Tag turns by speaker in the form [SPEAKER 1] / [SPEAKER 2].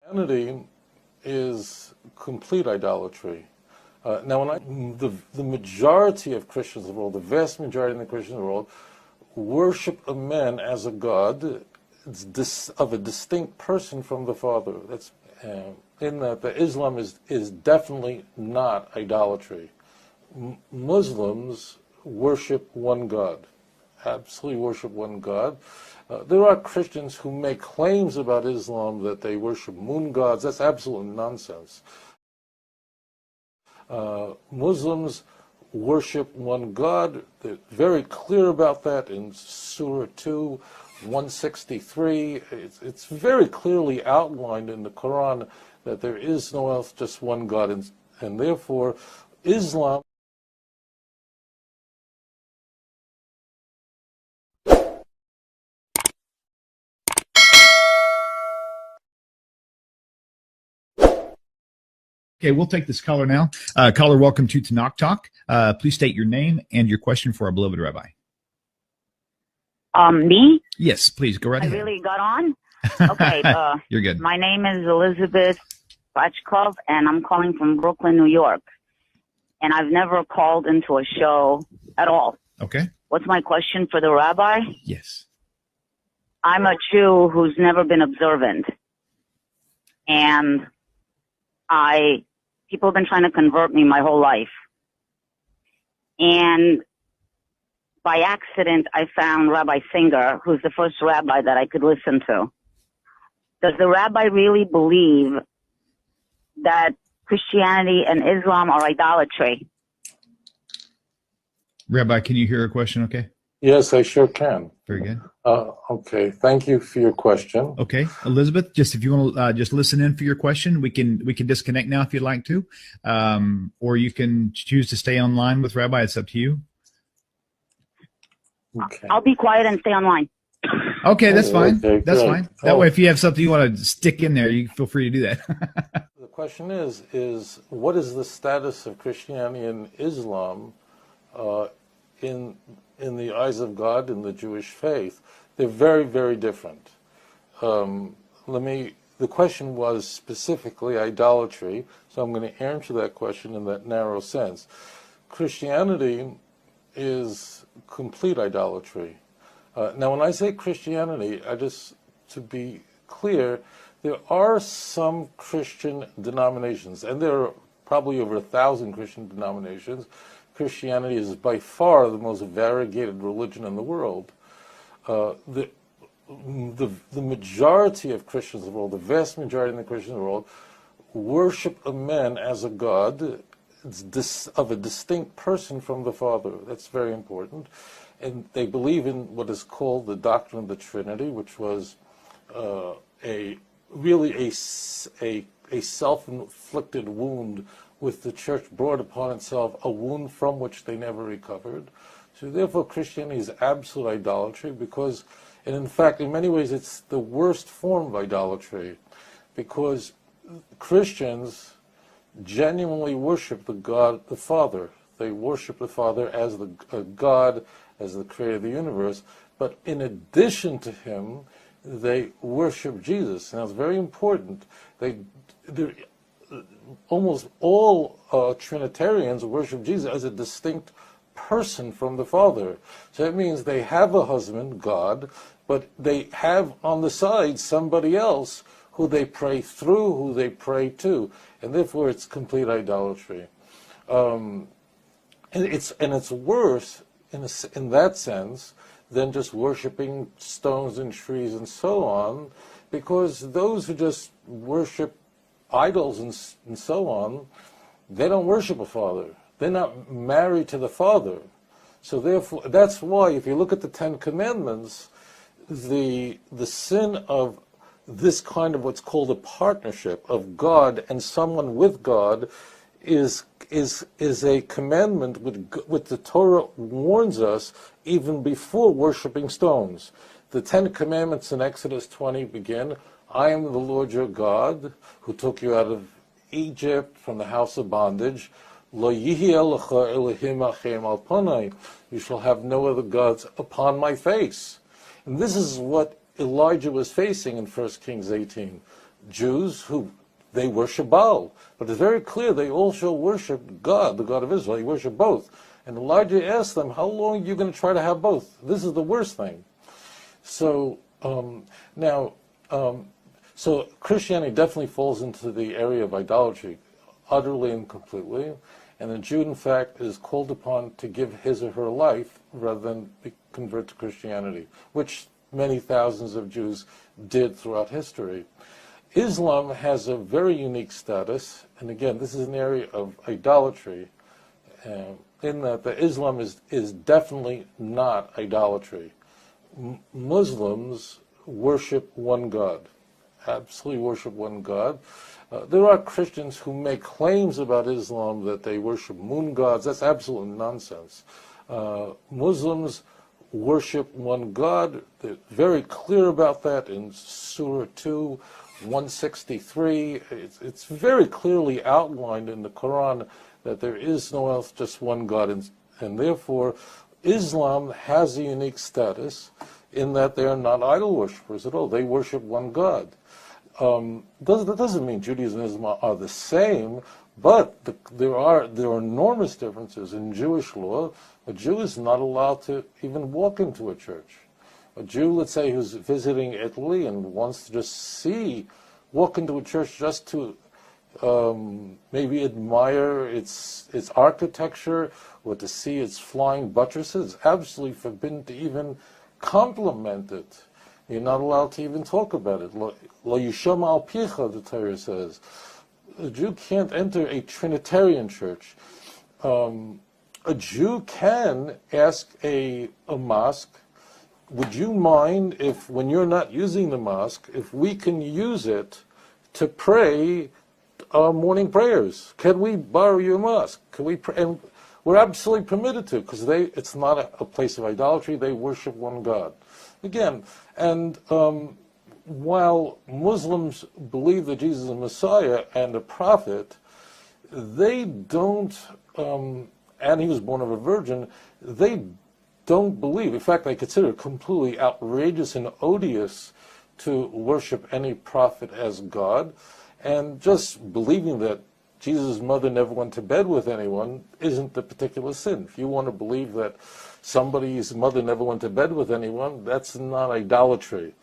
[SPEAKER 1] Christianity is complete idolatry. Now, the majority of Christians in the world, the vast majority of the Christians in the world, worship a man as a god of a distinct person from the Father. That's in that the Islam is definitely not idolatry. Muslims worship one God, absolutely worship one God. There are Christians who make claims about Islam that they worship moon gods. That's absolute nonsense. Muslims worship one God. They're very clear about that in Surah 2, 163. It's very clearly outlined in the Quran that there is no else, just one God, and therefore Islam
[SPEAKER 2] Okay, we'll take this caller now. Caller, welcome to Tanakh Talk. Please state your name and your question for our beloved Rabbi.
[SPEAKER 3] Me?
[SPEAKER 2] Yes, please, go right ahead.
[SPEAKER 3] I really got on? Okay.
[SPEAKER 2] You're good.
[SPEAKER 3] My name is Elizabeth Bachkov, and I'm calling from Brooklyn, New York. And I've never called into a show at all.
[SPEAKER 2] Okay.
[SPEAKER 3] What's my question for the Rabbi?
[SPEAKER 2] Yes.
[SPEAKER 3] I'm a Jew who's never been observant. And people have been trying to convert me my whole life. And by accident, I found Rabbi Singer, who's the first rabbi that I could listen to. Does the rabbi really believe that Christianity and Islam are idolatry?
[SPEAKER 2] Rabbi, can you hear a question okay?
[SPEAKER 1] Yes, I sure can.
[SPEAKER 2] Very good.
[SPEAKER 1] Okay, thank you for your question.
[SPEAKER 2] Okay, Elizabeth, just if you want to just listen in for your question, we can disconnect now if you'd like to, or you can choose to stay online with Rabbi. It's up to you.
[SPEAKER 1] Okay.
[SPEAKER 3] I'll be quiet and stay online.
[SPEAKER 2] Okay, that's fine.
[SPEAKER 1] Okay,
[SPEAKER 2] that's
[SPEAKER 1] good.
[SPEAKER 2] fine. That way, if you have something you want to stick in there, you feel free to do that.
[SPEAKER 1] The question is what is the status of Christianity and Islam in the eyes of God in the Jewish faith? They're very, very different. The question was specifically idolatry, so I'm going to answer that question in that narrow sense. Christianity is complete idolatry. Now, when I say Christianity, to be clear, there are some Christian denominations, and there are probably over 1,000 Christian denominations. Christianity is by far the most variegated religion in the world. The majority of Christians in the world, the vast majority of the Christians in the world, worship a man as a god of a distinct person from the Father. That's very important. And they believe in what is called the doctrine of the Trinity, which was a self-inflicted wound with the church brought upon itself, a wound from which they never recovered. So therefore Christianity is absolute idolatry because, and in fact in many ways it's the worst form of idolatry, because Christians genuinely worship the God, the Father. They worship the Father as a God, as the creator of the universe, but in addition to him, they worship Jesus. Now it's very important. Almost all Trinitarians worship Jesus as a distinct person from the Father. So that means they have a husband, God, but they have on the side somebody else who they pray through, who they pray to, and therefore it's complete idolatry. And it's worse in that sense than just worshiping stones and trees and so on, because those who just worship idols and so on, they don't worship a father. They're not married to the Father. So therefore, that's why if you look at the Ten Commandments, the sin of this kind of what's called a partnership of God and someone with God is a commandment which the Torah warns us even before worshiping stones. The Ten Commandments in Exodus 20 begin, I am the Lord your God who took you out of Egypt from the house of bondage. Lo yihye lecha Elohim achem al panai. You shall have no other gods upon my face. And this is what Elijah was facing in 1 Kings 18. Jews who they worship Baal, but it's very clear they also worship God, the God of Israel. They worship both. And Elijah asked them, how long are you going to try to have both? This is the worst thing. So so Christianity definitely falls into the area of idolatry, utterly and completely. And a Jew, in fact, is called upon to give his or her life rather than convert to Christianity, which many thousands of Jews did throughout history. Islam has a very unique status, and again, this is an area of idolatry, in that the Islam is definitely not idolatry. Muslims worship one God, absolutely worship one God. There are Christians who make claims about Islam that they worship moon gods. That's absolute nonsense. Muslims worship one God. They're very clear about that in Surah 2, 163. It's very clearly outlined in the Quran that there is no else, just one God, and therefore Islam has a unique status in that they are not idol worshippers at all. They worship one God. That doesn't mean Judaism and Islam are the same, but there are enormous differences. In Jewish law, a Jew is not allowed to even walk into a church. A Jew, let's say, who's visiting Italy and wants to just walk into a church just to maybe admire its architecture or to see its flying buttresses, it's absolutely forbidden to even compliment it. You're not allowed to even talk about it. Lo yishama al picha, the Torah says. A Jew can't enter a Trinitarian church. A Jew can ask a mosque, would you mind if, when you're not using the mosque, if we can use it to pray our morning prayers? Can we borrow your mosque? Can we pray? And we're absolutely permitted to, because it's not a place of idolatry. They worship one God. Again, and while Muslims believe that Jesus is a Messiah and a prophet, they don't, and he was born of a virgin, they don't believe, in fact, they consider it completely outrageous and odious to worship any prophet as God, and just believing that Jesus' mother never went to bed with anyone isn't the particular sin. If you want to believe that somebody's mother never went to bed with anyone, that's not idolatry.